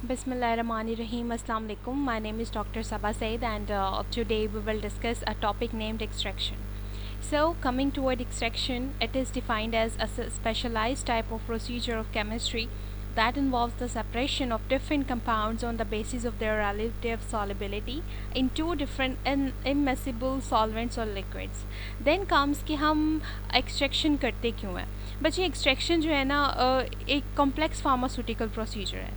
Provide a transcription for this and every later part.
Bismillahirrahmanirrahim. Assalamu alaikum. My name is Dr. Sabah Said, and today we will discuss a topic named extraction. So, coming toward extraction, it is defined as a specialized type of procedure of chemistry that involves the separation of different compounds on the basis of their relative solubility in two different immiscible solvents or liquids. Then comes कि हम extraction करते क्यों हैं. बच्चे extraction जो है ना एक complex pharmaceutical procedure है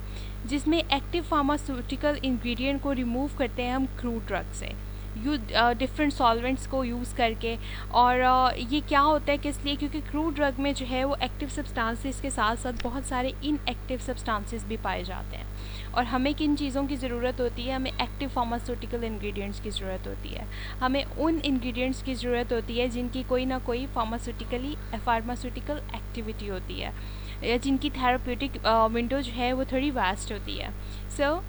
जिसमें एक्टिव फार्मास्यूटिकल इंग्रेडिएंट को रिमूव करते हैं हम क्रूड ड्रग से डिफरेंट सॉल्वेंट्स को यूज़ करके. और ये क्या होता है किस लिए, क्योंकि क्रूड ड्रग में जो है वो एक्टिव सब्सटेंसेस के साथ साथ बहुत सारे इनएक्टिव सब्सटेंसेस भी पाए जाते हैं. और हमें किन चीज़ों की ज़रूरत होती है, हमें एक्टिव फार्मास्यूटिकल इंग्रेडिएंट्स की ज़रूरत होती है. हमें उन इंग्रेडिएंट्स की ज़रूरत होती है जिनकी कोई ना कोई फार्मास्यूटिकल एक्टिविटी होती है या जिनकी थेराप्यूटिक विंडो जो है वो थोड़ी वास्ट होती है. सो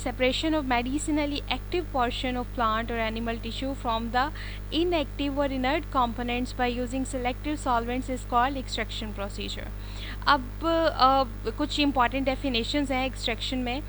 separation of medicinally active portion of plant or animal tissue from the inactive or inert components by using selective solvents is called extraction procedure. अब कुछ important definitions हैं extraction में.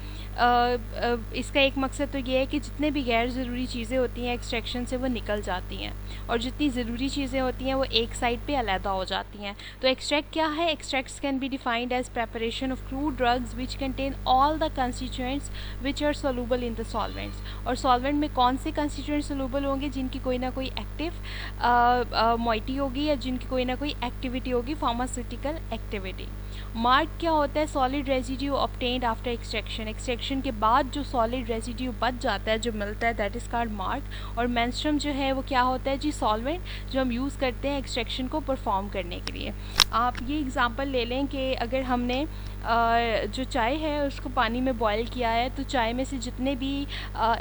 इसका एक मकसद तो ये है कि जितने भी गैर ज़रूरी चीज़ें होती हैं एक्सट्रैक्शन से वो निकल जाती हैं और जितनी ज़रूरी चीज़ें होती हैं वो एक साइड पे अलहदा हो जाती हैं. तो एक्सट्रैक्ट क्या है? Extracts can be defined as preparation of crude drugs which contain all the constituents which are soluble in the solvents. और सॉल्वेंट में कौन से कंस्टिट्यूएंट्स सोलूबल होंगे? जिनकी कोई ना कोई एक्टिव मॉइटी होगी या जिनकी कोई ना कोई एक्टिविटी होगी, फार्मास्यूटिकल एक्टिविटी. मार्क क्या होता है? Solid residue obtained after extraction. Extraction के बाद जो सॉलिड रेजिड्यू बच जाता है, जो मिलता है, दैट इज़ कॉल्ड मार्क. और मेंस्ट्रुम जो है वो क्या होता है जी? सॉल्वेंट जो हम यूज़ करते हैं एक्सट्रैक्शन को परफॉर्म करने के लिए. आप ये एग्जांपल ले लें कि अगर हमने जो चाय है उसको पानी में बॉयल किया है तो चाय में से जितने भी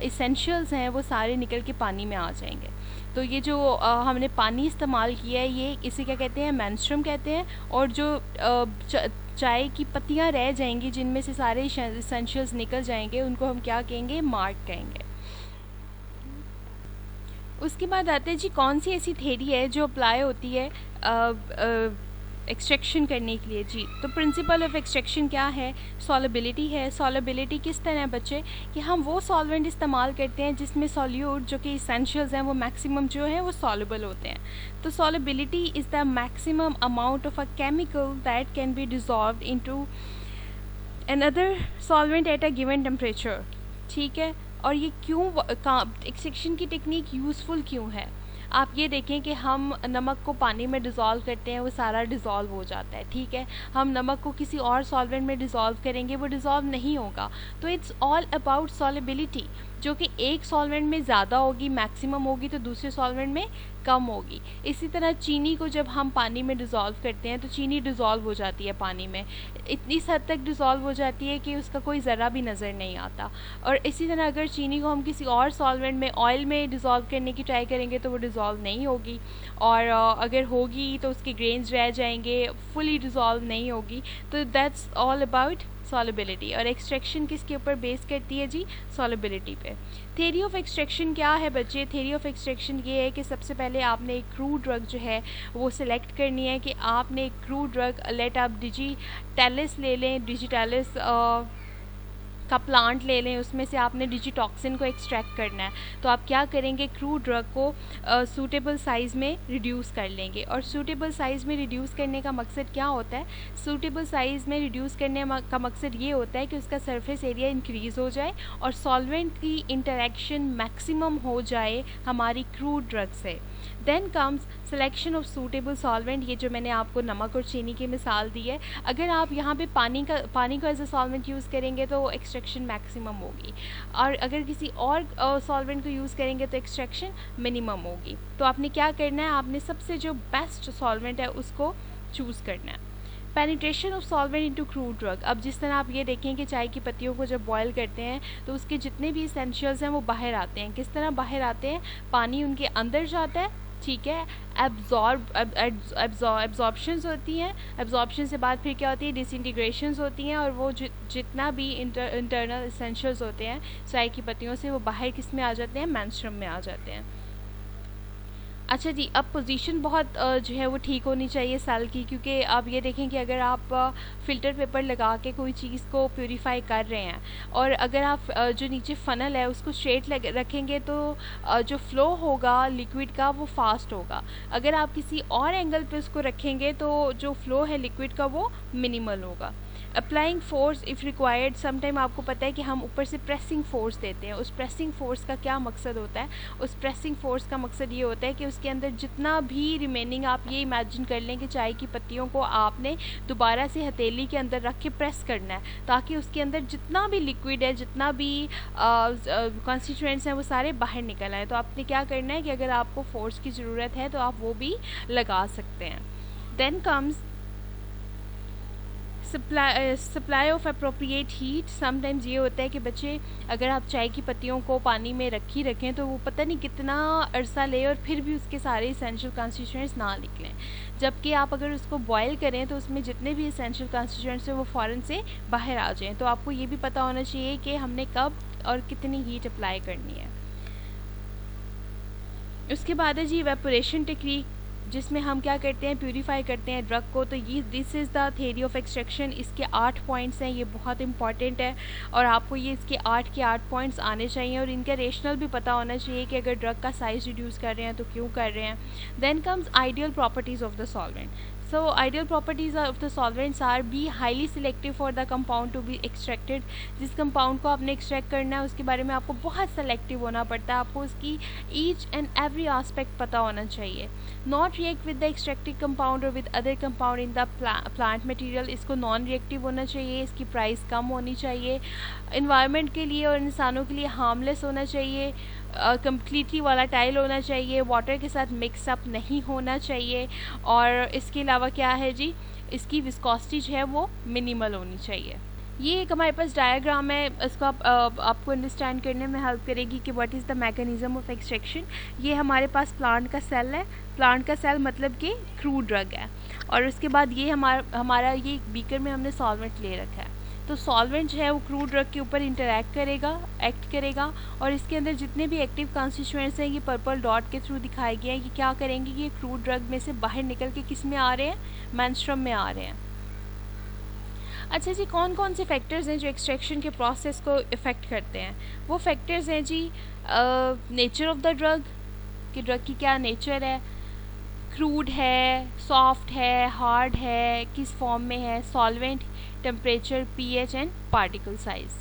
इसेंशियल्स हैं वो सारे निकल के पानी में आ जाएंगे. तो ये जो हमने पानी इस्तेमाल किया है ये इसे क्या कहते हैं? मेंस्ट्रुम कहते हैं. और जो चाय की पत्तियां रह जाएंगी जिनमें से सारे इसेंशियल्स निकल जाएंगे उनको हम क्या कहेंगे? मार्क कहेंगे. उसके बाद आते हैं जी कौन सी ऐसी थ्योरी है जो अप्लाई होती है एक्सट्रैक्शन करने के लिए. जी तो प्रिंसिपल ऑफ एक्सट्रैक्शन क्या है? सॉलिबिलिटी है. सॉलिबिलिटी किस तरह है बच्चे कि हम वो सॉल्वेंट इस्तेमाल करते हैं जिसमें सॉल्यूट जो कि इसेंशियल्स हैं वो मैक्सिमम जो है वो सॉल्युबल होते हैं. तो solubility is the maximum amount of a chemical that can be dissolved into another solvent at a given temperature. ठीक है. और ये क्यों एक्सट्रैक्शन की टेक्निक यूज़फुल क्यों है? आप ये देखें कि हम नमक को पानी में डिज़ोल्व करते हैं वो सारा डिज़ोल्व हो जाता है. ठीक है. हम नमक को किसी और सॉल्वेंट में डिज़ोल्व करेंगे वो डिज़ोल्व नहीं होगा. तो इट्स ऑल अबाउट सॉलिबिलिटी, जो कि एक सॉल्वेंट में ज़्यादा होगी, मैक्सिमम होगी, तो दूसरे सॉल्वेंट में कम होगी. इसी तरह चीनी को जब हम पानी में डिज़ोल्व करते हैं तो चीनी डिज़ोल्व हो जाती है पानी में, इतनी हद तक डिज़ोल्व हो जाती है कि उसका कोई ज़रा भी नज़र नहीं आता. और इसी तरह अगर चीनी को हम किसी और सॉल्वेंट में, ऑयल में डिज़ोल्व करने की ट्राई करेंगे तो वो डिज़ोल्व नहीं होगी. और अगर होगी तो उसके ग्रेन्स रह जाएंगे, फुली डिज़ोल्व नहीं होगी. तो दैट्स ऑल अबाउट सॉलिबिलिटी. और एक्सट्रैक्शन किसके ऊपर बेस करती है जी? सॉलिबिलिटी पे. थ्योरी ऑफ एक्सट्रैक्शन क्या है बच्चे? थ्योरी ऑफ एक्सट्रैक्शन ये है कि सबसे पहले आपने एक क्रूड ड्रग जो है वो सिलेक्ट करनी है कि आपने एक क्रूड ड्रग, लेट आप डिजिटैलिस ले लें, डिजिटैलिस का प्लांट ले लें, उसमें से आपने डिजिटॉक्सिन को एक्सट्रैक्ट करना है. तो आप क्या करेंगे? क्रूड ड्रग को सूटेबल साइज़ में रिड्यूस कर लेंगे. और सूटेबल साइज़ में रिड्यूस करने का मकसद क्या होता है? सूटेबल साइज़ में रिड्यूस करने का मकसद ये होता है कि उसका सरफेस एरिया इंक्रीज़ हो जाए और सॉल्वेंट की इंटरेक्शन मैक्सिमम हो जाए हमारी क्रूड ड्रग से. Then comes selection of suitable solvent. ये जो मैंने आपको नमक और चीनी की मिसाल दी है, अगर आप यहाँ पे पानी को एज अ सॉल्वेंट यूज़ करेंगे तो एक्सट्रैक्शन मैक्सिमम होगी, और अगर किसी और सॉल्वेंट को यूज़ करेंगे तो एक्सट्रैक्शन मिनिमम होगी. तो आपने क्या करना है? आपने सबसे जो बेस्ट सॉल्वेंट है उसको चूज़ करना है. Penetration of solvent into crude drug. अब जिस तरह आप ये देखें कि चाय की पत्तियों को जब बॉयल करते हैं तो उसके जितने भी इसेंशियल्स हैं वो बाहर आते हैं. किस तरह बाहर आते हैं? पानी उनके अंदर जाता है. ठीक है. एब्जॉर्प्शंस होती हैं. एब्जॉर्प्शन से बाद फिर क्या होती है? डिसइंटीग्रेशंस होती हैं. और वो जितना भी इंटरनल इसेंशियल्स होते हैं चाय की पत्तियों से वो बाहर किस में आ जाते हैं? मेंस्ट्रुम में आ जाते हैं. अच्छा जी, अब पोजीशन बहुत जो है वो ठीक होनी चाहिए सेल की, क्योंकि आप ये देखें कि अगर आप फ़िल्टर पेपर लगा के कोई चीज़ को प्यूरीफाई कर रहे हैं और अगर आप जो नीचे फ़नल है उसको स्ट्रेट रखेंगे तो जो फ़्लो होगा लिक्विड का वो फास्ट होगा। अगर आप किसी और एंगल पे उसको रखेंगे तो जो फ़्लो है लिक्विड का वो मिनिमल होगा। Applying force if required, sometime आपको पता है कि हम ऊपर से प्रेसिंग फोर्स देते हैं। उस प्रेसिंग फोर्स का क्या मकसद होता है? उस प्रेसिंग फोर्स का मकसद ये होता है कि उसके अंदर जितना भी रिमेनिंग, आप ये इमेजिन कर लें कि चाय की पत्तियों को आपने दोबारा से हथेली के अंदर रख के प्रेस करना है ताकि उसके अंदर जितना भी लिक्विड है, जितना भी कॉन्स्टिट्यूएंट्स हैं वो सारे बाहर निकल आए। तो आपने क्या करना है कि अगर आपको फोर्स की ज़रूरत है तो आप वो भी लगा सकते हैं। Then comes supply of appropriate heat. Sometimes ये होता है कि बच्चे अगर आप चाय की पत्तियों को पानी में रखें तो वो पता नहीं कितना अरसा ले और फिर भी उसके सारे इसेंशियल कॉन्स्टिट्यूएंट्स ना निकलें, जबकि आप अगर उसको बॉयल करें तो उसमें जितने भी इसेंशियल कॉन्स्टिट्यूएंट्स हैं वो फ़ौरन से बाहर आ जाएं। तो आपको ये भी पता होना चाहिए कि हमने कब और कितनी हीट अप्लाई करनी है। उसके बाद है जी इवेपोरेशन टेक्निक, जिसमें हम क्या करते हैं, प्यूरीफाई करते हैं ड्रग को। तो ये this is the theory of extraction. इसके 8 पॉइंट्स हैं, ये बहुत इंपॉर्टेंट है और आपको ये इसके 8 के 8 पॉइंट्स आने चाहिए और इनका रेशनल भी पता होना चाहिए कि अगर ड्रग का साइज़ रिड्यूस कर रहे हैं तो क्यों कर रहे हैं। Then comes ideal properties of the solvent. So ideal properties of the solvents are be highly selective for the compound to be extracted। जिस कंपाउंड को आपने एक्सट्रैक्ट करना है उसके बारे में आपको बहुत सेलेक्टिव होना पड़ता है, आपको उसकी ईच एंड एवरी आस्पेक्ट पता होना चाहिए। Not react with the extracted compound और with other compound in the plant material, इसको नॉन रिएक्टिव होना चाहिए, इसकी प्राइस कम होनी चाहिए, इन्वायरमेंट के लिए और इंसानों के लिए हार्मलेस होना चाहिए, कम्प्लीटली वॉलेटाइल होना चाहिए, वाटर के साथ मिक्सअप नहीं होना चाहिए और इसके अलावा क्या है जी, इसकी विस्कोसिटी जो है वो मिनिमल होनी चाहिए। ये एक हमारे पास डायग्राम है, इसको आपको अंडरस्टैंड करने में हेल्प करेगी कि what is the mechanism of extraction. ये हमारे पास प्लांट का सेल है, प्लांट का सेल मतलब कि क्रूड ड्रग है और उसके बाद ये हमारा ये बीकर में हमने सॉल्वेंट ले रखा है। तो सॉल्वेंट जो है वो क्रूड ड्रग के ऊपर इंटरैक्ट करेगा, एक्ट करेगा और इसके अंदर जितने भी एक्टिव कॉन्स्टिट्यूएंट्स हैं ये पर्पल डॉट के थ्रू दिखाए गए हैं। ये क्या करेंगे कि ये क्रूड ड्रग में से बाहर निकल के किस में आ रहे हैं, मेंस्ट्रुम में आ रहे हैं। अच्छा जी, कौन कौन से फैक्टर्स हैं जो एक्सट्रैक्शन के प्रोसेस को इफ़ेक्ट करते हैं? वो फैक्टर्स हैं जी, नेचर ऑफ द ड्रग, कि ड्रग की क्या नेचर है, क्रूड है, सॉफ्ट है, हार्ड है, किस फॉर्म में है, solvent, temperature, pH and particle size.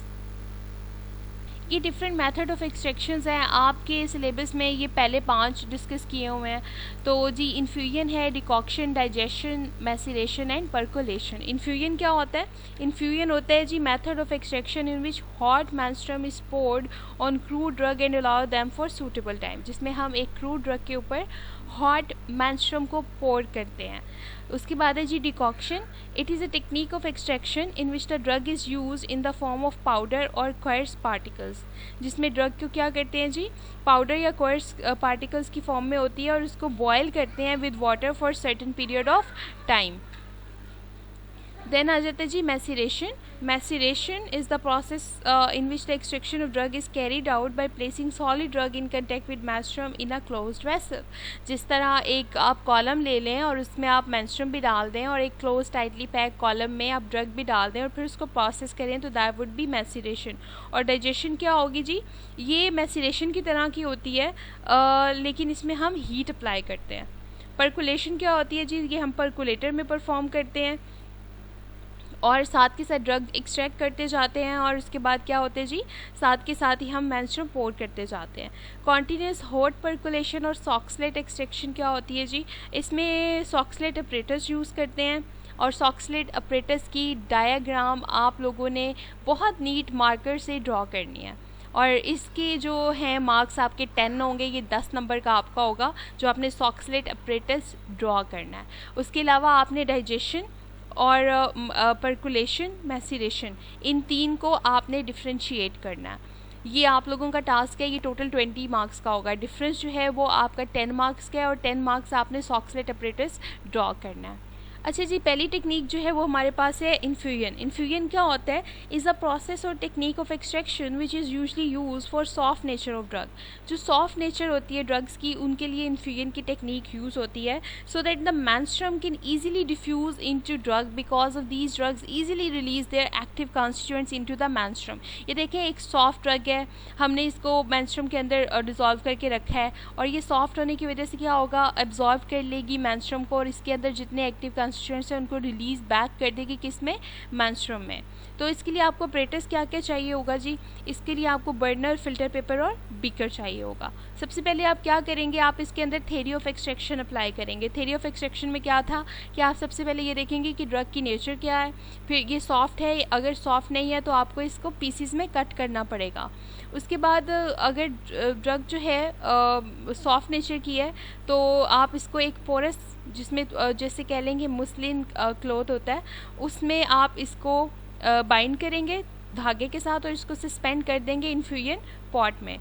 ये डिफरेंट मेथड ऑफ एक्सट्रैक्शंस हैं, आपके सिलेबस में ये पहले 5 डिस्कस किए हुए हैं। तो जी इन्फ्यूजन है, decoction, digestion, maceration and percolation. Infusion क्या होता है? इन्फ्यूजन होता है जी method of extraction in which hot menstruum is poured on crude drug and allow them for suitable time, जिसमें हम एक क्रूड ड्रग के ऊपर हॉट मेंस्ट्रुम को पोर करते हैं। उसके बाद है जी decoction. It is a technique of extraction in which the drug is use in the form of powder और क्वार्ट्ज पार्टिकल्स, जिसमें ड्रग को क्या करते हैं जी, पाउडर या क्वार्ट्ज पार्टिकल्स की फॉर्म में होती है और उसको बॉयल करते हैं with water for certain period of time. Then आ जाता है जी maceration. Maceration is the process in which the extraction of drug is carried out by placing solid drug in contact with menstruum in a closed vessel. जिस तरह एक आप column ले लें और उसमें आप मेंस्ट्रुम भी डाल दें और एक क्लोज टाइटली पैक कॉलम में आप ड्रग भी डाल दें और फिर उसको प्रोसेस करें तो दैट वुड बी मैसिरेशन। और डाइजेशन क्या होगी जी, ये मैसिरेशन की तरह की होती है लेकिन इसमें हम हीट अप्लाई करते हैं। परकुलेशन क्या होती है जी, ये हम परकुलेटर में परफॉर्म करते हैं और साथ के साथ ड्रग एक्सट्रैक्ट करते जाते हैं और उसके बाद क्या होते हैं जी, साथ के साथ ही हम मेंस्ट्रुम पोर करते जाते हैं। कॉन्टीन्यूस हॉट परकुलेशन और सॉक्सलेट एक्सट्रैक्शन क्या होती है जी, इसमें सॉक्सलेट अपरेटस यूज़ करते हैं और सॉक्सलेट अपरेटस की डायग्राम आप लोगों ने बहुत नीट मार्कर से ड्रॉ करनी है और इसके जो हैं मार्क्स आपके 10 होंगे, ये 10 नंबर का आपका होगा जो आपने सॉक्सलेट अपरेटस ड्रॉ करना है। उसके अलावा आपने डाइजेशन और परकुलेशन, मैसिरेशन, इन 3 को आपने डिफ्रेंशिएट करना है। ये आप लोगों का टास्क है, ये टोटल 20 मार्क्स का होगा। डिफरेंस जो है वो आपका 10 मार्क्स का है और 10 मार्क्स आपने सॉक्सलेट अपरेटस ड्रॉ करना है। अच्छा जी, पहली टेक्निक जो है वो हमारे पास है इन्फ्यूजन। इन्फ्यूजन क्या होता है? इज़ अ प्रोसेस और technique of extraction which is usually use for soft nature of drug. जो सॉफ्ट नेचर होती है ड्रग्स की, उनके लिए इन्फ्यूजन की टेक्निक यूज़ होती है, so that the menstruum can easily diffuse into drug because of these drugs easily release their active constituents into the menstruum. ये देखें, एक सॉफ्ट ड्रग है, हमने इसको मेंस्ट्रुम के अंदर डिजॉल्व करके रखा है, और ये सॉफ्ट होने की वजह से क्या होगा, एब्जॉर्ब कर लेगी मेंस्ट्रुम को, और इसके अंदर जितने एक्टिव कॉन्स्टिट्यूएंट्स हैं उनको रिलीज बैक कर देगी किस में, मेंस्ट्रुम में। तो इसके लिए आपको अपरेटस क्या क्या चाहिए होगा जी? इसके लिए आपको बर्नर, फिल्टर पेपर और बीकर चाहिए होगा। सबसे पहले आप क्या करेंगे, आप इसके अंदर थ्योरी ऑफ एक्सट्रैक्शन अप्लाई करेंगे। थ्योरी ऑफ एक्सट्रैक्शन में क्या था कि आप सबसे पहले ये देखेंगे कि ड्रग की नेचर क्या है, फिर ये सॉफ्ट है, अगर सॉफ्ट नहीं है तो आपको इसको पीसीज में कट करना पड़ेगा। उसके बाद अगर ड्रग जो है सॉफ्ट नेचर की है तो आप इसको एक पोरस, जिसमें जैसे कह लेंगे मुस्लिन क्लॉथ होता है, उसमें आप इसको बाइंड करेंगे धागे के साथ और इसको सस्पेंड कर देंगे इन्फ्यूजन पॉट में।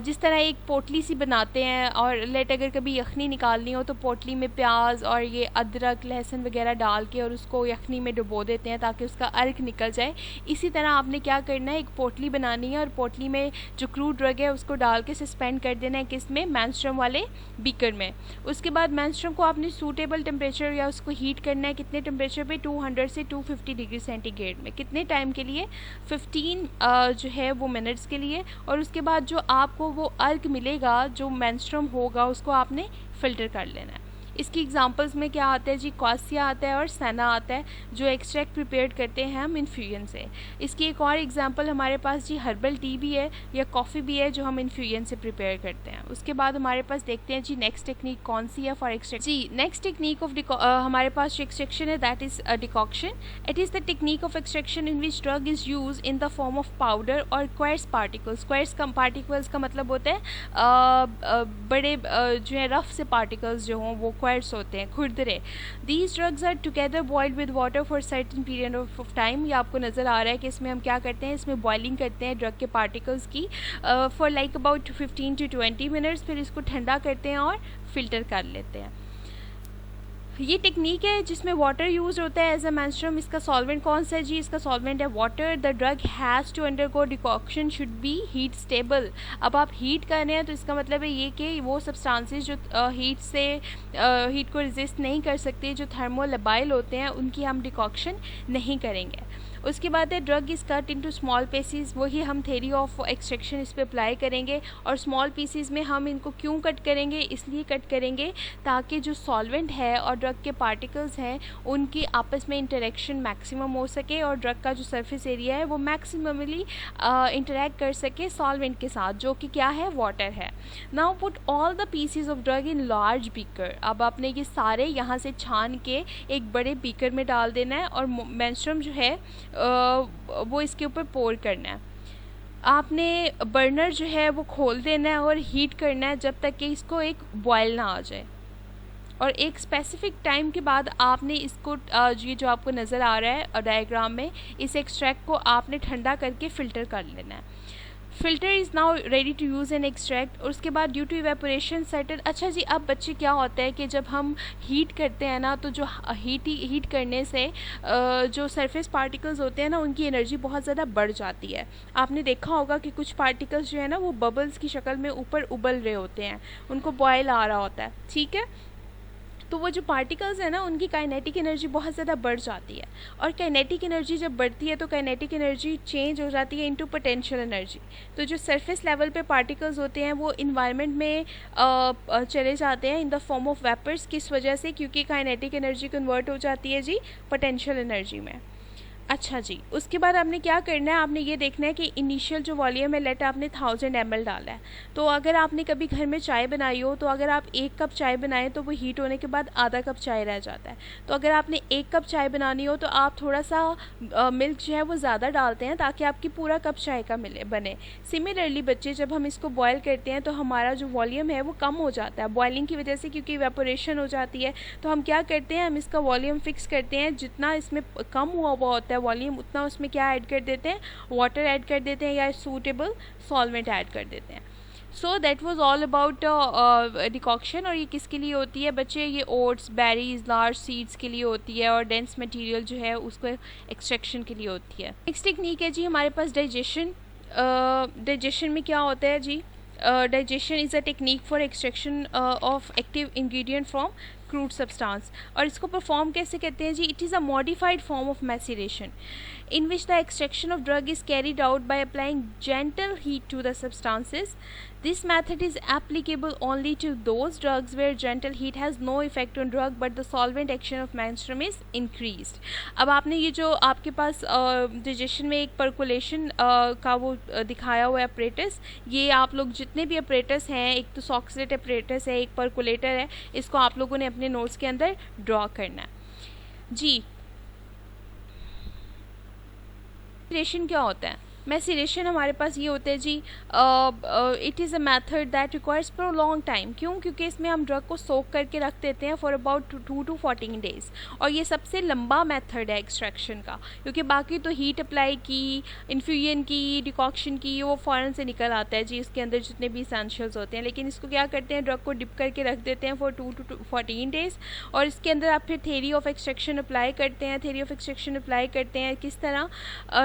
जिस तरह एक पोटली सी बनाते हैं, और लेट अगर कभी यखनी निकालनी हो तो पोटली में प्याज और ये अदरक, लहसुन वगैरह डाल के और उसको यखनी में डुबो देते हैं ताकि उसका अर्क निकल जाए। इसी तरह आपने क्या करना है, एक पोटली बनानी है और पोटली में जो क्रूड ड्रग है उसको डाल के सस्पेंड कर देना है किस में, मेंस्ट्रुम वाले बीकर में। उसके बाद मेंस्ट्रुम को आपने सूटेबल टेम्परेचर या उसको हीट करना है, कितने टेम्परेचर पे, 200 से 250 डिग्री सेंटीग्रेड में। कितने टाइम के लिए, 15 जो है वो मिनट्स के लिए। और उसके बाद जो आपको वो अर्क मिलेगा, जो मेंस्ट्रुम होगा, उसको आपने फ़िल्टर कर लेना है। इसकी एग्जांपल्स में क्या आता है जी, क्वासिया आता है और सेना आता है, जो एक्सट्रैक्ट प्रिपेयर करते हैं हम इन्फ्यूजन से। इसकी एक और एग्जांपल हमारे पास जी हर्बल टी भी है या कॉफ़ी भी है, जो हम इन्फ्यूजन से प्रिपेयर करते हैं। उसके बाद हमारे पास देखते हैं जी नेक्स्ट टेक्निक कौन सी है फॉर एक्सट्रैक्शन। जी नेक्स्ट टेक्निक ऑफ हमारे पास जो एक्सट्रैक्शन है that is decoction. It is the technique of extraction in which drug is use in the form of powder और क्वार्ट्ज पार्टिकल्स। क्वार्ट्ज पार्टिकल्स का मतलब होता है बड़े जो है रफ से पार्टिकल्स जो हों वो क्वार्ट्ज होते हैं, खुरदरे। These drugs are together boiled with water for certain period of time। ये आपको नज़र आ रहा है कि इसमें हम क्या करते हैं, इसमें बॉइलिंग करते हैं ड्रग के पार्टिकल्स की for like about 15 to 20 minutes, फिर इसको ठंडा करते हैं और फिल्टर कर लेते हैं। ये टेक्निक है जिसमें वाटर यूज होता है एज अ मेंस्ट्रुम। इसका सॉल्वेंट कौन सा है जी, इसका सॉल्वेंट है water. The drug has to undergo decoction, should be heat stable. अब आप हीट कर रहे हैं तो इसका मतलब है ये कि वो सब्सटेंसेस जो हीट को रेजिस्ट नहीं कर सकते, जो थर्मोलेबाइल होते हैं, उनकी हम डिकॉक्शन नहीं करेंगे। उसके बाद है drug is cut into small PCs. वही हम थ्योरी ऑफ एक्सट्रैक्शन इस पर अप्लाई करेंगे। और स्मॉल पीसीज में हम इनको क्यों कट करेंगे, इसलिए कट करेंगे ताकि जो सॉल्वेंट है और ड्रग के पार्टिकल्स हैं उनकी आपस में इंटरेक्शन मैक्सिमम हो सके और ड्रग का जो सरफेस एरिया है वो मैक्सिममली इंटरेक्ट कर सके सॉल्वेंट के साथ, जो कि क्या है, वाटर है। Now put all the PCs of drug in large beaker. अब आपने ये सारे यहाँ से छान के एक बड़े बीकर में डाल देना है और मेंस्ट्रुम जो है वो इसके ऊपर पोर करना है। आपने बर्नर जो है वो खोल देना है और हीट करना है जब तक कि इसको एक बॉयल ना आ जाए। और एक स्पेसिफिक टाइम के बाद आपने इसको ये जो आपको नज़र आ रहा है डायग्राम में, इस एक्सट्रैक्ट को आपने ठंडा करके फ़िल्टर कर लेना है। Filter is now ready to use an extract. और उसके बाद ड्यू टू इवेपोरेशन सर्टेन। अच्छा जी, अब बच्चे क्या होता है कि जब हम हीट करते हैं ना, तो जो हीट करने से जो सरफेस पार्टिकल्स होते हैं ना, उनकी एनर्जी बहुत ज़्यादा बढ़ जाती है। आपने देखा होगा कि कुछ पार्टिकल्स जो है ना वो बबल्स की शक्ल में ऊपर उबल रहे होते हैं, उनको बॉयल आ रहा होता है, ठीक है। तो वो जो पार्टिकल्स हैं ना, उनकी काइनेटिक एनर्जी बहुत ज़्यादा बढ़ जाती है। और काइनेटिक एनर्जी जब बढ़ती है तो काइनेटिक एनर्जी चेंज हो जाती है इनटू पोटेंशियल एनर्जी। तो जो सरफेस लेवल पे पार्टिकल्स होते हैं वो इन्वायरमेंट में चले जाते हैं in the form of vapours. किस वजह से, क्योंकि काइनेटिक एनर्जी कन्वर्ट हो जाती है जी पोटेंशियल एनर्जी में। अच्छा जी, उसके बाद आपने क्या करना है, आपने ये देखना है कि इनिशियल जो वॉल्यूम है, लेट आपने 1000 ml डाला है। तो अगर आपने कभी घर में चाय बनाई हो, तो अगर आप 1 कप चाय बनाएं तो वो हीट होने के बाद आधा कप चाय रह जाता है। तो अगर आपने 1 कप चाय बनानी हो तो आप थोड़ा सा मिल्क जो है वो ज़्यादा डालते हैं ताकि आपकी पूरा कप चाय का बने। सिमिलरली बच्चे, जब हम इसको बॉयल करते हैं तो हमारा जो वॉल्यूम है वो कम हो जाता है बॉयलिंग की वजह से, क्योंकि इवेपोरेशन हो जाती है। तो हम क्या करते हैं, हम इसका वॉल्यूम फिक्स करते हैं। जितना इसमें कम हुआ होता है वॉल्यूम, उतना उसमें क्या ऐड कर देते हैं, वाटर ऐड कर देते हैं या सूटेबल सॉल्वेंट ऐड कर देते हैं। So that was all about decoction. और ये किसके लिए होती है बच्चे? ये ओट्स, बेरीज, लार्ज सीड्स के लिए होती है, और डेंस मटेरियल जो है उसको एक्सट्रैक्शन के लिए होती है। नेक्स्ट टेक्निक है जी हमारे पास डाइजेशन। डाइजेशन में क्या होता है जी? Digestion is a technique for extraction of active ingredient from crude substance. और इसको परफॉर्म कैसे कहते हैं जी? It is a modified form of maceration in which the extraction of drug is carried out by applying gentle heat to the substances. This method is applicable only to those drugs where gentle heat has no effect on drug but the solvent action of menstruum is increased. अब आपने ये जो आपके पास digestion में एक percolation का वो दिखाया हुआ है apparatus, ये आप लोग जितने भी apparatus हैं, एक तो Soxhlet apparatus है, एक percolator है, इसको आप लोगों ने अपने notes के अंदर draw करना है जी। मैसिरेशन क्या होता है? मैसिरेशन हमारे पास ये होता है जी, it is a method that requires prolong time. क्यों? क्योंकि इसमें हम ड्रग को सोक करके रख देते हैं फॉर अबाउट 2 to 14 डेज़, और ये सबसे लंबा मेथड है एक्सट्रैक्शन का, क्योंकि बाकी तो हीट अप्लाई की, इन्फ्यूजन की, डिकॉक्शन की, वो फ़ौरन से निकल आता है जी इसके अंदर जितने भी इसेंशियल्स होते हैं। लेकिन इसको क्या करते हैं? ड्रग को डिप करके रख देते हैं फॉर 2 to 14 डेज़, और इसके अंदर आप फिर थ्योरी ऑफ एक्सट्रैक्शन अप्लाई करते हैं। थ्योरी ऑफ एक्सट्रैक्शन अप्लाई करते हैं किस तरह?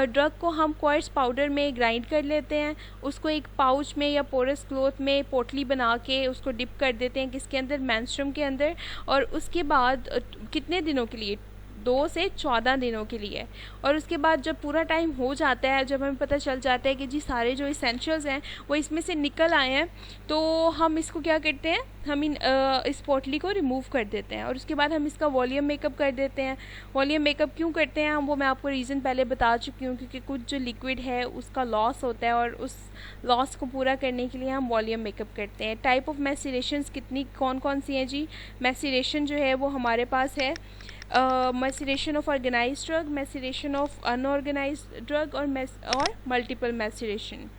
ड्रग को हम क्वार्ट्ज पाउडर में ग्राइंड कर लेते हैं, उसको एक पाउच में या पोरस क्लॉथ में पोटली बना के उसको डिप कर देते हैं किसके अंदर? मेंस्ट्रुम के अंदर। और उसके बाद कितने दिनों के लिए? 2 से 14 दिनों के लिए। और उसके बाद जब पूरा टाइम हो जाता है, जब हमें पता चल जाता है कि जी सारे जो इसेंशियल्स हैं वो इसमें से निकल आए हैं, तो हम इसको क्या करते हैं? हम इस पोटली को रिमूव कर देते हैं, और उसके बाद हम इसका वॉल्यूम मेकअप कर देते हैं। वॉल्यूम मेकअप क्यों करते हैं हम, वो मैं आपको रीज़न पहले बता चुकी हूँ, क्योंकि कुछ जो लिक्विड है उसका लॉस होता है, और उस लॉस को पूरा करने के लिए हम वॉल्यूम मेकअप करते हैं। टाइप ऑफ मैसिरेशंस कितनी कौन कौन सी हैं जी? मैसिरेशन जो है वो हमारे पास है maceration of organized drug, maceration of unorganized drug, और मल्टीपल मैसिरेशन।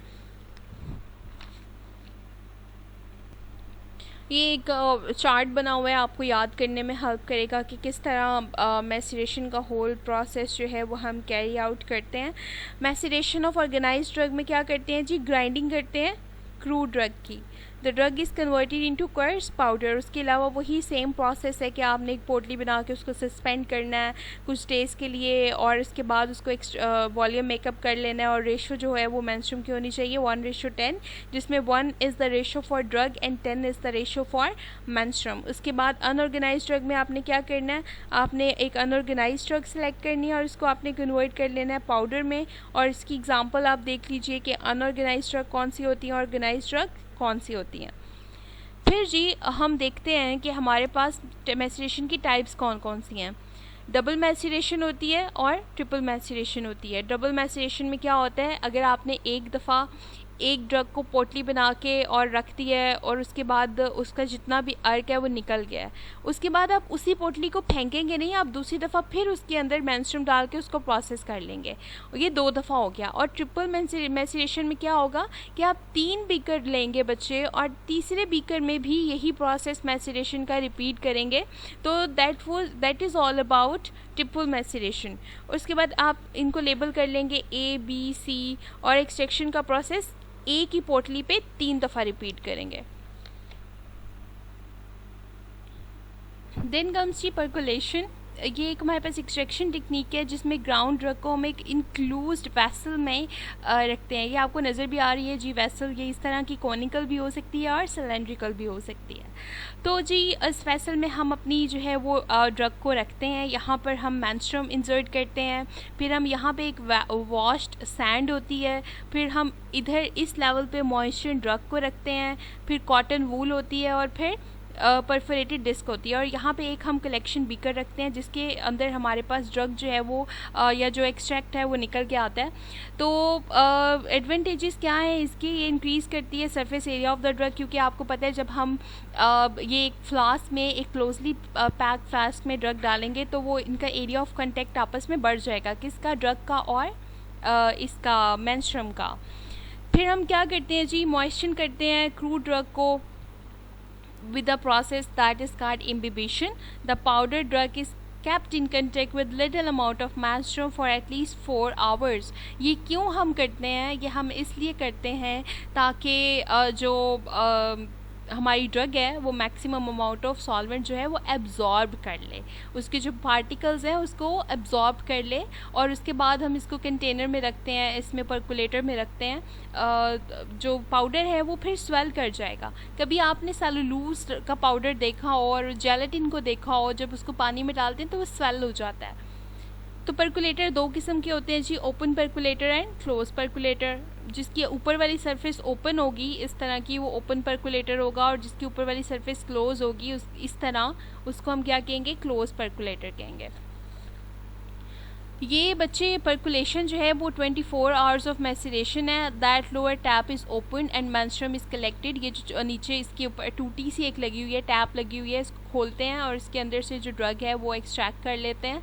ये एक चार्ट बना हुआ है, आपको याद करने में हेल्प करेगा कि किस तरह मैसिरेशन का होल प्रोसेस जो है वो हम कैरी आउट करते हैं। मैसिरेशन ऑफ ऑर्गेनाइज्ड ड्रग में क्या करते हैं जी? ग्राइंडिंग करते हैं क्रूड ड्रग की। The drug is converted into quartz powder. उसके अलावा वही सेम प्रोसेस है कि आपने एक पोटली बना के उसको सस्पेंड करना है कुछ डेज़ के लिए, और उसके बाद उसको वॉल्यूम मेकअप कर लेना है। और रेशो जो है वो मेंस्ट्रुम की होनी चाहिए 1:10, जिसमें 1 is the ratio for drug and 10 is the ratio for menstruum. उसके बाद अनऑर्गेनाइज्ड ड्रग में आपने क्या करना है? आपने एक अनऑर्गेनाइज्ड ड्रग सेलेक्ट करनी है और इसको आपने कन्वर्ट कर लेना है पाउडर में। और इसकी एग्जांपल आप देख लीजिए कि अनऑर्गेनाइज्ड ड्रग कौन सी होती है, ऑर्गेनाइज्ड ड्रग कौन सी होती हैं। फिर जी हम देखते हैं कि हमारे पास मैसिरेशन की टाइप्स कौन कौन सी हैं। डबल मैसिरेशन होती है और ट्रिपल मैसिरेशन होती है। डबल मैसिरेशन में क्या होता है? अगर आपने एक दफ़ा एक ड्रग को पोटली बना के और रख दिया है, और उसके बाद उसका जितना भी अर्क है वो निकल गया है, उसके बाद आप उसी पोटली को फेंकेंगे नहीं, आप दूसरी दफ़ा फिर उसके अंदर मेंस्ट्रुम डाल के उसको प्रोसेस कर लेंगे। ये 2 दफ़ा हो गया। और ट्रिपल मैसिरेशन में क्या होगा कि आप 3 बीकर लेंगे बच्चे, और तीसरे बीकर में भी यही प्रोसेस मैसिरेशन का रिपीट करेंगे। तो that is all about triple maceration. उसके बाद आप इनको लेबल कर लेंगे A, B, C, और एक्सट्रैक्शन का प्रोसेस एक ही पोटली पे 3 दफ़ा रिपीट करेंगे। देन कम्स जी परकोलेशन। ये एक हमारे पास एक्सट्रैक्शन टेक्निक है जिसमें ग्राउंड ड्रग को हम एक इंक्लूज्ड वेसल में रखते हैं। ये आपको नज़र भी आ रही है जी वेसल, ये इस तरह की कॉनिकल भी हो सकती है और सिलेंड्रिकल भी हो सकती है। तो जी इस वेसल में हम अपनी जो है वो ड्रग को रखते हैं, यहाँ पर हम मेंस्ट्रुम इंसर्ट करते हैं, फिर हम यहाँ पे एक वॉश्ड सैंड होती है, फिर हम इधर इस लेवल पे मॉइस्चर ड्रग को रखते हैं, फिर कॉटन वूल होती है, और फिर परफोरेटेड डिस्क होती है। और यहाँ पे एक हम कलेक्शन बीकर रखते हैं जिसके अंदर हमारे पास ड्रग जो है वो या जो एक्सट्रैक्ट है वो निकल के आता है। तो एडवांटेजेस क्या है इसकी? ये इंक्रीज़ करती है surface area of the drug, क्योंकि आपको पता है जब हम ये एक फ्लास्क में, एक क्लोजली पैक फ्लास्क में ड्रग डालेंगे तो वो इनका एरिया ऑफ कंटेक्ट आपस में बढ़ जाएगा, किसका? ड्रग का और इसका मेंस्ट्रुम का। फिर हम क्या करते हैं जी? मॉइस्चर करते हैं क्रूड ड्रग को with the process that is called imbibition. The powder drug is kept in contact with little amount of menstruum for at least 4 hours। ये क्यों हम करते हैं? ये हम इसलिए करते हैं ताकि जो हमारी ड्रग है वो मैक्सिमम अमाउंट ऑफ सॉल्वेंट जो है वो एब्जॉर्ब कर ले, उसके जो पार्टिकल्स हैं उसको एब्जॉर्ब कर ले, और उसके बाद हम इसको कंटेनर में रखते हैं, इसमें पर्कुलेटर में रखते हैं। जो पाउडर है वो फिर स्वेल कर जाएगा। कभी आपने सेलुलोज का पाउडर देखा हो और जेलेटिन को देखा हो, जब उसको पानी में डालते हैं तो वो स्वेल हो जाता है। तो पर्कुलेटर दो किस्म के होते हैं जी, ओपन पर्कुलेटर एंड क्लोज पर्कुलेटर। जिसकी ऊपर वाली सरफेस ओपन होगी इस तरह की, वो ओपन पर्कुलेटर होगा, और जिसकी ऊपर वाली सरफेस क्लोज होगी इस तरह, उसको हम क्या कहेंगे? क्लोज पर्कुलेटर कहेंगे। ये बच्चे पर्कुलेशन जो है वो 24 आवर्स ऑफ मैसरेशन है। That lower tap is open and menstruum is collected. ये जो नीचे इसके ऊपर टूटी सी एक लगी हुई है, टैप लगी हुई है, इसको खोलते हैं और इसके अंदर से जो ड्रग है वो एक्सट्रैक्ट कर लेते हैं।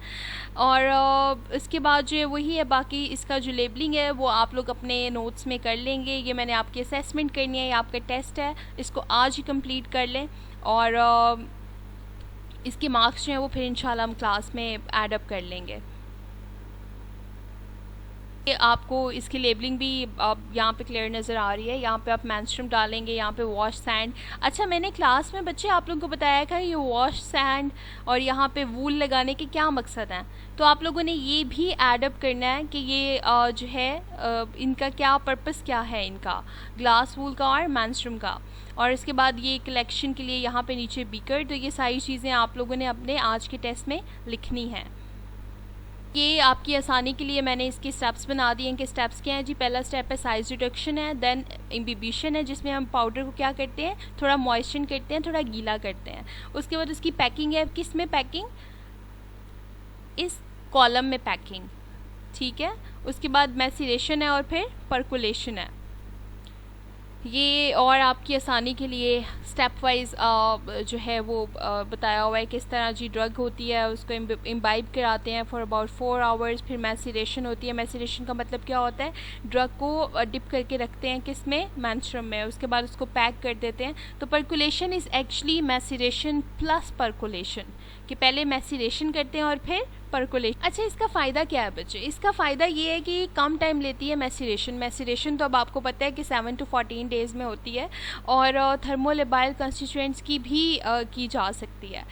और इसके बाद जो है वही है, बाकी इसका जो लेबलिंग है वो आप लोग अपने नोट्स में कर लेंगे। ये मैंने आपकी असेसमेंट करनी है, ये आपका टेस्ट है, इसको आज ही कंप्लीट कर लें, और इसके मार्क्स जो हैं वो फिर इंशाल्लाह हम क्लास में ऐड अप कर लेंगे। आपको इसकी लेबलिंग भी यहाँ पे क्लियर नज़र आ रही है। यहाँ पे आप मेंस्ट्रुम डालेंगे, यहाँ पे वॉश सैंड। अच्छा, मैंने क्लास में बच्चे आप लोगों को बताया था ये वॉश सैंड और यहाँ पे वूल लगाने के क्या मकसद हैं, तो आप लोगों ने ये भी ऐड अप करना है कि ये जो है इनका क्या पर्पस क्या है, इनका ग्लास वूल का और मेंस्ट्रुम का। और इसके बाद ये कलेक्शन के लिए यहाँ पे नीचे बीकर। तो ये सारी चीज़ें आप लोगों ने अपने आज के टेस्ट में लिखनी है। ये आपकी आसानी के लिए मैंने इसके स्टेप्स बना दिए हैं कि स्टेप्स क्या हैं जी। पहला स्टेप है साइज रिडक्शन है, देन इम्बिबिशन है जिसमें हम पाउडर को क्या करते हैं, थोड़ा मॉइस्चर करते हैं, थोड़ा गीला करते हैं। उसके बाद उसकी पैकिंग है, किस में पैकिंग, इस कॉलम में पैकिंग, ठीक है। उसके बाद मैसिरेशन है और फिर पर्कुलेशन है। ये और आपकी आसानी के लिए स्टेप वाइज जो है वो बताया हुआ है किस तरह जी ड्रग होती है, उसको इम्बाइब कराते हैं फॉर अबाउट 4 आवर्स। फिर मैसिरेशन होती है। मैसिरेशन का मतलब क्या होता है, ड्रग को डिप करके रखते हैं किस में, मेंस्ट्रुम में, उसके बाद उसको पैक कर देते हैं। तो percolation is actually maceration plus percolation, कि पहले मैसिरेशन करते हैं और फिर पर्कुलेशन। अच्छा, इसका फ़ायदा क्या है बच्चे? इसका फ़ायदा ये है कि कम टाइम लेती है मैसिरेशन। मैसिरेशन तो अब आपको पता है कि 7 to 14 डेज़ में होती है, और थर्मोलेबाइल कंस्टिट्यूएंट्स की भी की जा सकती है।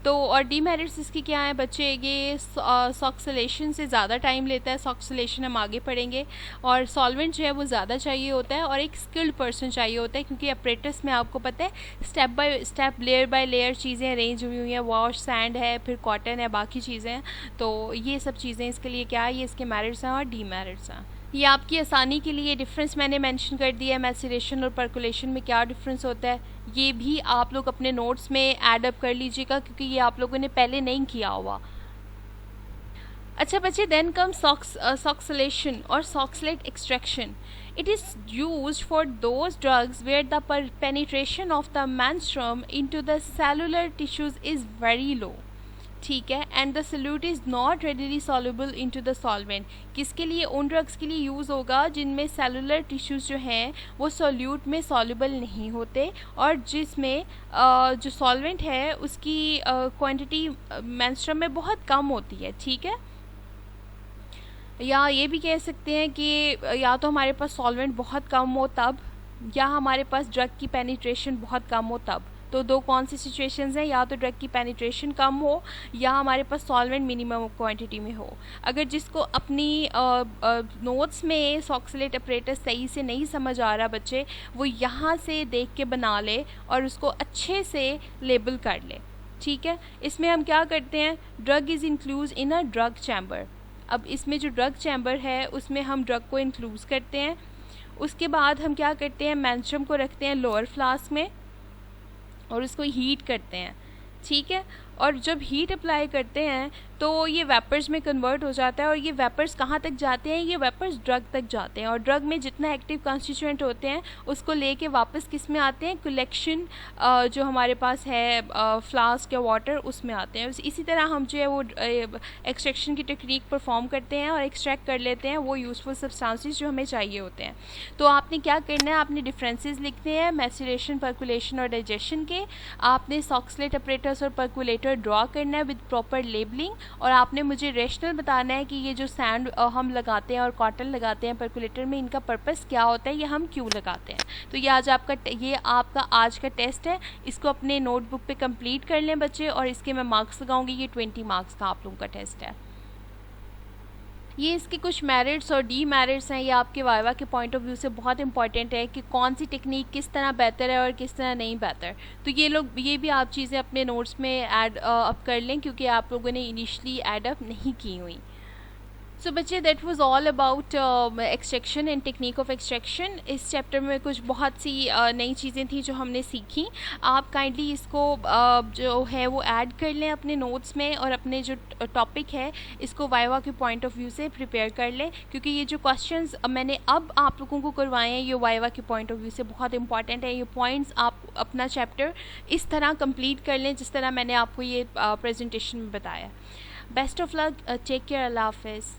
तो और डीमेरिट्स इसके क्या है बच्चे, ये सॉक्सलेशन से ज़्यादा टाइम लेता है। सॉक्सलेशन हम आगे पढ़ेंगे। और सॉल्वेंट जो है वो ज़्यादा चाहिए होता है, और एक स्किल्ड पर्सन चाहिए होता है, क्योंकि अप्रेटिस में आपको पता है step by step, layer by layer चीज़ें अरेंज हुई हुई हैं। वॉश सैंड है, फिर कॉटन है, बाकी चीज़ें हैं। तो ये सब चीज़ें इसके लिए क्या है, ये इसके मेरिट्स हैं और डीमेरिट्स हैं। ये आपकी आसानी के लिए डिफरेंस मैंने मेंशन कर दिया है, मैसिरेशन और पर्कुलेशन में क्या डिफरेंस होता है, ये भी आप लोग अपने नोट्स में ऐड अप कर लीजिएगा, क्योंकि ये आप लोगों ने पहले नहीं किया हुआ। अच्छा बच्चे, देन कम सॉक्सलेशन और Soxhlet extraction. It is used for those drugs where the penetration of the menstruum into the cellular tissues is very low, ठीक है, and the solute is not readily soluble into the solvent. किसके लिए? उन drugs के लिए use होगा जिनमें cellular tissues जो हैं वो सोल्यूट में सॉल्युबल नहीं होते, और जिसमें जो सॉल्वेंट है उसकी क्वांटिटी मेंस्ट्रुम में बहुत कम होती है, ठीक है। या ये भी कह सकते हैं कि या तो हमारे पास सॉल्वेंट बहुत कम हो तब, या हमारे पास ड्रग की पेनिट्रेशन बहुत कम हो तब। तो दो कौन सी सिचुएशंस हैं, या तो ड्रग की पेनिट्रेशन कम हो या हमारे पास सॉल्वेंट मिनिमम क्वांटिटी में हो। अगर जिसको अपनी नोट्स में सॉक्सलेट अपरेटस सही से नहीं समझ आ रहा बच्चे, वो यहाँ से देख के बना ले और उसको अच्छे से लेबल कर ले, ठीक है। इसमें हम क्या करते हैं, drug is include in a drug chamber. अब इसमें जो ड्रग चैम्बर है उसमें हम ड्रग को इंक्लूड करते हैं। उसके बाद हम क्या करते हैं, मेंस्ट्रुम को रखते हैं लोअर फ्लास्क में और उसको हीट करते हैं, ठीक है। और जब हीट अप्लाई करते हैं तो ये वेपर्स में कन्वर्ट हो जाता है, और ये वेपर्स कहाँ तक जाते हैं, ये वेपर्स ड्रग तक जाते हैं, और ड्रग में जितना एक्टिव कॉन्स्टिट्यूएंट होते हैं उसको लेके वापस किस में आते हैं, कलेक्शन जो हमारे पास है फ्लास्क या वाटर, उसमें आते हैं। इसी तरह हम जो है वो एक्सट्रैक्शन की टेक्निक परफॉर्म करते हैं और एक्सट्रैक्ट कर लेते हैं वो यूजफुल सब्सटेंसेस जो हमें चाहिए होते हैं। तो आपने क्या करना है, आपने डिफरेंसेस लिखने हैं मैसिरेशन, पर्कुलेशन और डाइजेशन के। आपने सॉक्सलेट अपरेटस और पर्कुलेटर कैलकुलेटर ड्रॉ करना है विद प्रॉपर लेबलिंग, और आपने मुझे रेशनल बताना है कि ये जो सैंड हम लगाते हैं और कॉटन लगाते हैं परकुलेटर में, इनका पर्पस क्या होता है, ये हम क्यों लगाते हैं। तो ये आपका आज का टेस्ट है, इसको अपने नोटबुक पे कंप्लीट कर लें बच्चे, और इसके मैं मार्क्स लगाऊंगी। ये 20 मार्क्स का आप लोगों का टेस्ट है। ये इसके कुछ मेरिट्स और डीमेरिट्स हैं। ये आपके वाइवा के पॉइंट ऑफ व्यू से बहुत इंपॉर्टेंट है कि कौन सी टेक्निक किस तरह बेहतर है और किस तरह नहीं बेहतर। तो ये भी आप चीज़ें अपने नोट्स में ऐड अप कर लें, क्योंकि आप लोगों ने इनिशली ऐड अप नहीं की हुई। सो बच्चे, that was all about extraction and technique of extraction. इस चैप्टर में कुछ बहुत सी नई चीज़ें थी जो हमने सीखी। आप काइंडली इसको जो है वो ऐड कर लें अपने नोट्स में, और अपने जो टॉपिक है इसको वाइवा के पॉइंट ऑफ व्यू से प्रिपेयर कर लें, क्योंकि ये जो क्वेश्चंस मैंने अब आप लोगों को करवाए हैं ये वाइवा के पॉइंट ऑफ व्यू से बहुत इंपॉर्टेंट है। ये पॉइंट्स आप अपना चैप्टर इस तरह कंप्लीट कर लें जिस तरह मैंने आपको ये प्रेजेंटेशन में बताया। Best of luck, take care, अल्लाह हाफिज़।